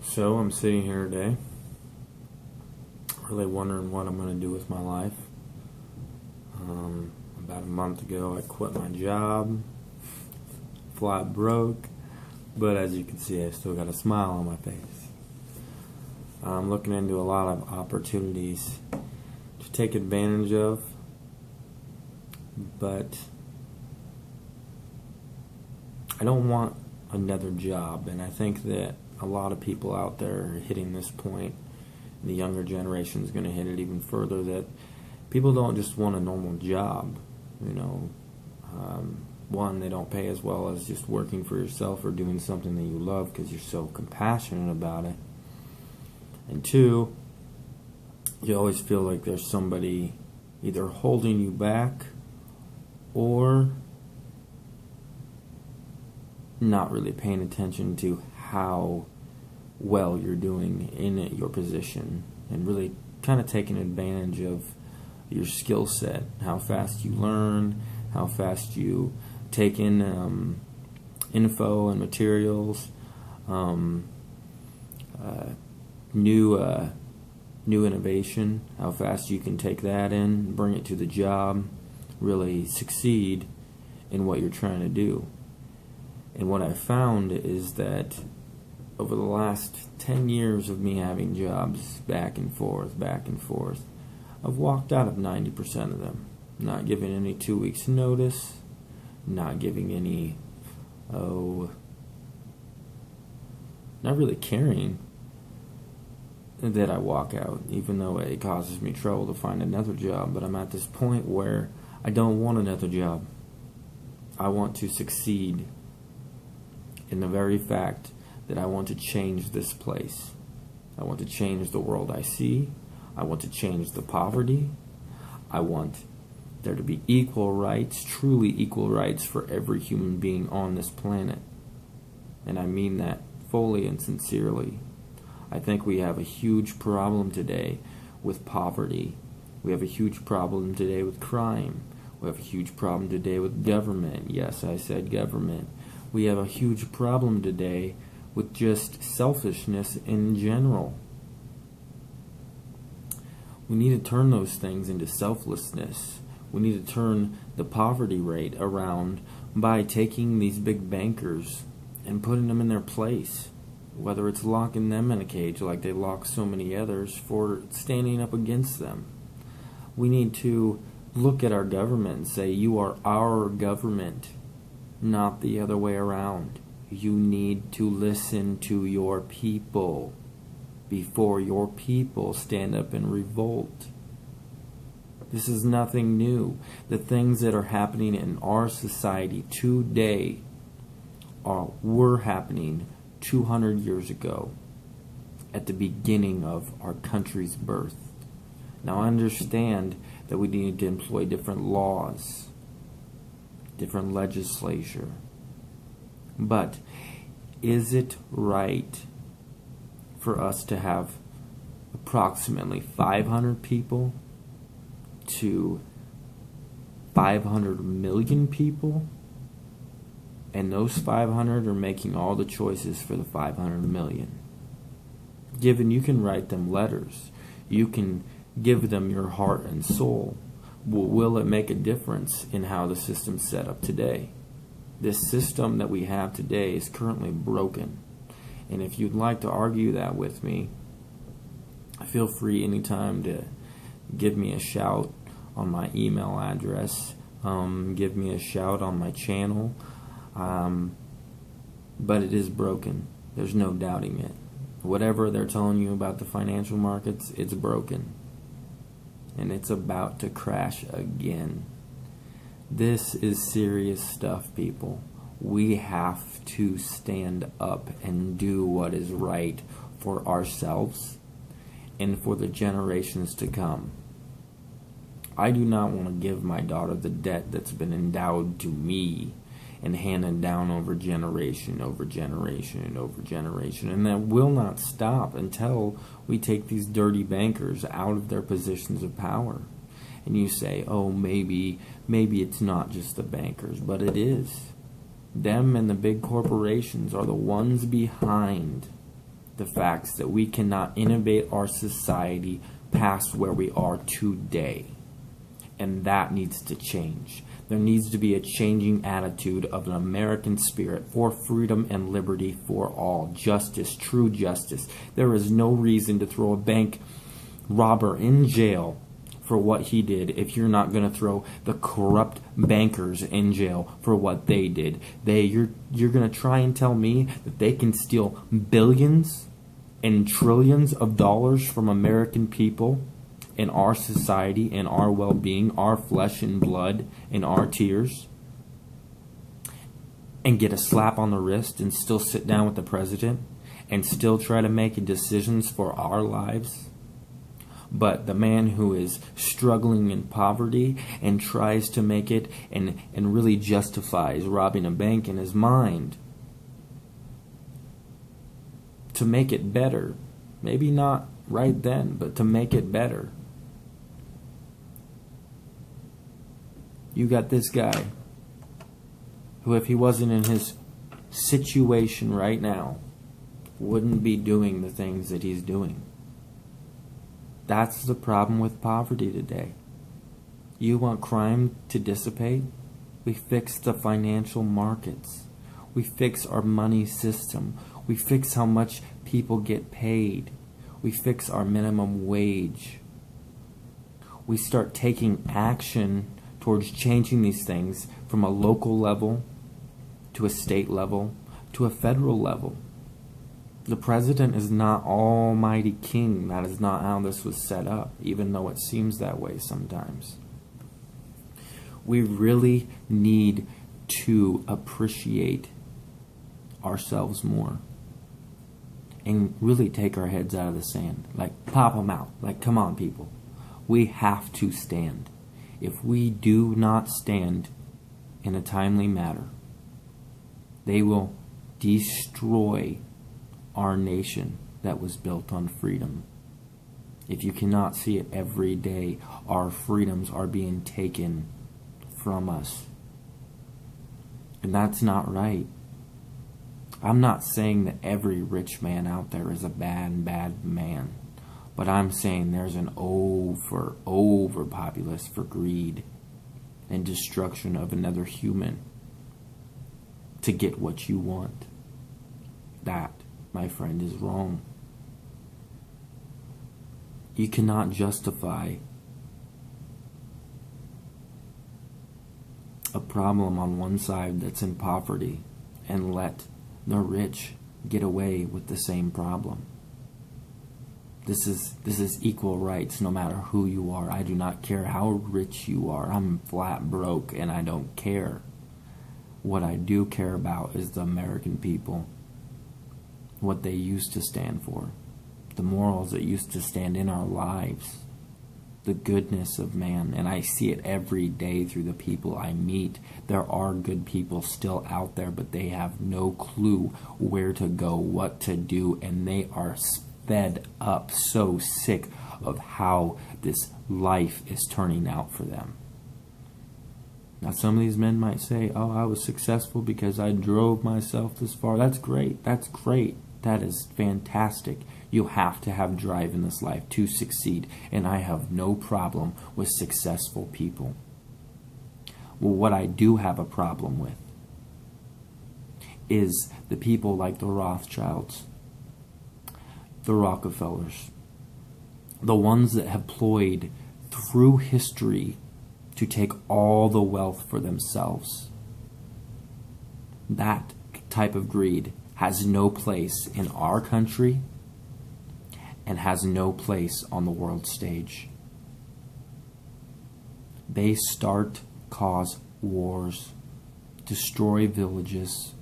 So I'm sitting here today, really wondering what I'm going to do with my life. About a month ago, I quit my job, flat broke, but as you can see, I still got a smile on my face. I'm looking into a lot of opportunities to take advantage of, but I don't want another job, and I think that a lot of people out there are hitting this point, and the younger generation is going to hit it even further, that people don't just want a normal job. One, they don't pay as well as just working for yourself or doing something that you love because you're so compassionate about it. And two, you always feel like there's somebody either holding you back or not really paying attention to how well you're doing in your position and really kind of taking advantage of your skill set, how fast you learn, how fast you take in info and materials, new innovation, how fast you can take that in, bring it to the job, really succeed in what you're trying to do. And what I found is that over the last 10 years of me having jobs back and forth, I've walked out of 90% of them, not giving any 2 weeks notice, not giving any, not really caring that I walk out, even though it causes me trouble to find another job. But I'm at this point where I don't want another job. I want to succeed in the very fact that I want to change this place. I want to change the world I see. I want to change the poverty. I want there to be equal rights, truly equal rights for every human being on this planet. And I mean that fully and sincerely. I think we have a huge problem today with poverty. We have a huge problem today with crime. We have a huge problem today with government. Yes, I said government. We have a huge problem today with just selfishness in general. We need to turn those things into selflessness. We need to turn the poverty rate around by taking these big bankers and putting them in their place. Whether it's locking them in a cage like they lock so many others for standing up against them. We need to look at our government and say, you are our government, not the other way around. You need to listen to your people before your people stand up and revolt. This is nothing new. The things that are happening in our society today were happening 200 years ago at the beginning of our country's birth. Now I understand that we need to employ different laws, different legislature. But is it right for us to have approximately 500 people to 500 million people, and those 500 are making all the choices for the 500 million? Given you can write them letters, you can give them your heart and soul, will it make a difference in how the system's set up today? This system that we have today is currently broken. And if you'd like to argue that with me, feel free anytime to give me a shout on my email address, give me a shout on my channel. But it is broken. There's no doubting it. Whatever they're telling you about the financial markets, it's broken. And it's about to crash again. This is serious stuff, people. We have to stand up and do what is right for ourselves and for the generations to come. I do not want to give my daughter the debt that's been endowed to me and handed down over generation, over generation, and over generation. And that will not stop until we take these dirty bankers out of their positions of power. And you say, oh, maybe it's not just the bankers, but it is. Them and the big corporations are the ones behind the facts that we cannot innovate our society past where we are today. And that needs to change. There needs to be a changing attitude of an American spirit for freedom and liberty for all. Justice, true justice. There is no reason to throw a bank robber in jail for what he did if you're not going to throw the corrupt bankers in jail for what they did. You're going to try and tell me that they can steal billions and trillions of dollars from American people in our society, in our well-being, our flesh and blood, in our tears, and get a slap on the wrist and still sit down with the president and still try to make decisions for our lives? But the man who is struggling in poverty and tries to make it and really justifies robbing a bank in his mind to make it better, maybe not right then, but to make it better. You got this guy who, if he wasn't in his situation right now, wouldn't be doing the things that he's doing. That's the problem with poverty today. You want crime to dissipate? We fix the financial markets. We fix our money system. We fix how much people get paid. We fix our minimum wage. We start taking action towards changing these things from a local level to a state level to a federal level. The president is not almighty king. That is not how this was set up, even though it seems that way sometimes. We really need to appreciate ourselves more and really take our heads out of the sand. Like, pop them out. Like, come on, people. We have to stand. If we do not stand in a timely manner, they will destroy our nation that was built on freedom. If you cannot see it every day, our freedoms are being taken from us. And that's not right. I'm not saying that every rich man out there is a bad man. But I'm saying there's an overpopulace for greed and destruction of another human to get what you want. That, my friend, is wrong. You cannot justify a problem on one side that's in poverty and let the rich get away with the same problem. This is equal rights no matter who you are. I do not care how rich you are. I'm flat broke and I don't care. What I do care about is the American people. What they used to stand for. The morals that used to stand in our lives. The goodness of man. And I see it every day through the people I meet. There are good people still out there, but they have no clue where to go, what to do, and they are fed up, so sick of how this life is turning out for them. Now, some of these men might say, oh, I was successful because I drove myself this far. That's great. That's great. That is fantastic. You have to have drive in this life to succeed, and I have no problem with successful people. Well, what I do have a problem with is the people like the Rothschilds, the Rockefellers, the ones that have ployed through history to take all the wealth for themselves. That type of greed has no place in our country and has no place on the world stage. They cause wars, destroy villages,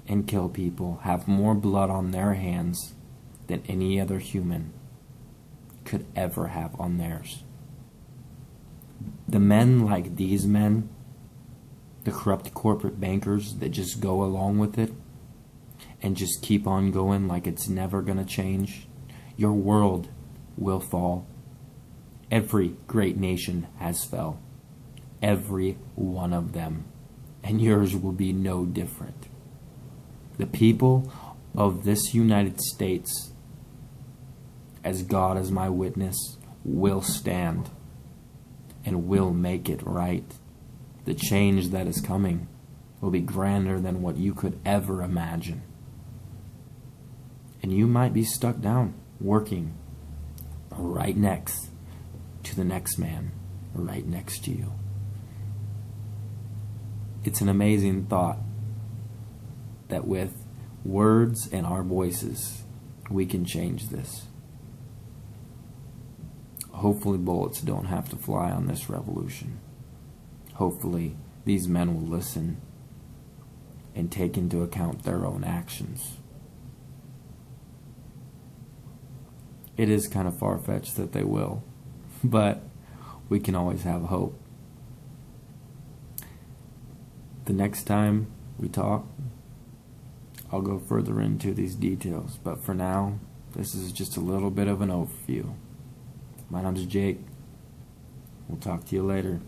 and kill people, have more blood on their hands than any other human could ever have on theirs. The men like these men, the corrupt corporate bankers that just go along with it and just keep on going like it's never going to change, your world will fall. Every great nation has fell. Every one of them. And yours will be no different. The people of this United States as God is my witness, will stand and will make it right. The change that is coming will be grander than what you could ever imagine. And you might be stuck down working right next to the next man, right next to you. It's an amazing thought that with words and our voices, we can change this. Hopefully bullets don't have to fly on this revolution. Hopefully these men will listen and take into account their own actions. It is kind of far-fetched that they will, but we can always have hope. The next time we talk, I'll go further into these details, but for now, this is just a little bit of an overview. My name's Jake. We'll talk to you later.